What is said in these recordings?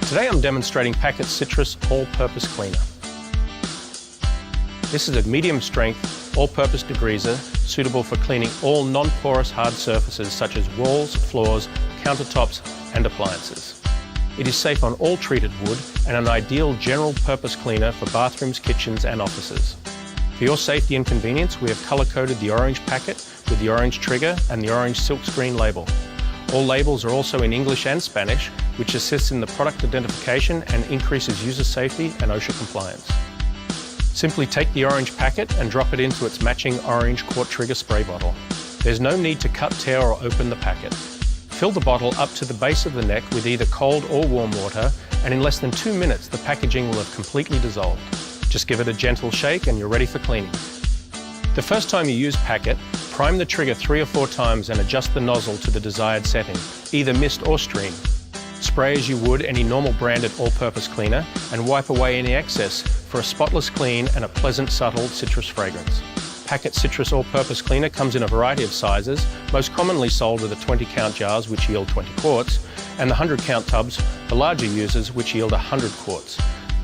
Today I'm demonstrating Packet Citrus All-Purpose Cleaner. This is a medium-strength, all-purpose degreaser suitable for cleaning all non-porous hard surfaces such as walls, floors, countertops and appliances. It is safe on all treated wood and an ideal general-purpose cleaner for bathrooms, kitchens and offices. For your safety and convenience, we have colour-coded the orange packet with the orange trigger and the orange silkscreen label. All labels are also in English and Spanish, which assists in the product identification and increases user safety and OSHA compliance. Simply take the orange packet and drop it into its matching orange quart trigger spray bottle. There's no need to cut, tear or open the packet. Fill the bottle up to the base of the neck with either cold or warm water, and in less than 2 minutes the packaging will have completely dissolved. Just give it a gentle shake and you're ready for cleaning. The first time you use Packet, prime the trigger 3 or 4 times and adjust the nozzle to the desired setting, either mist or stream. Spray as you would any normal branded all-purpose cleaner and wipe away any excess for a spotless clean and a pleasant, subtle citrus fragrance. Packet Citrus All-Purpose Cleaner comes in a variety of sizes, most commonly sold are the 20-count jars which yield 20 quarts, and the 100-count tubs for larger users which yield 100 quarts.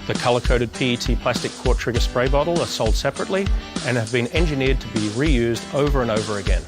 The colour-coded PET plastic quart trigger spray bottle are sold separately and have been engineered to be reused over and over again.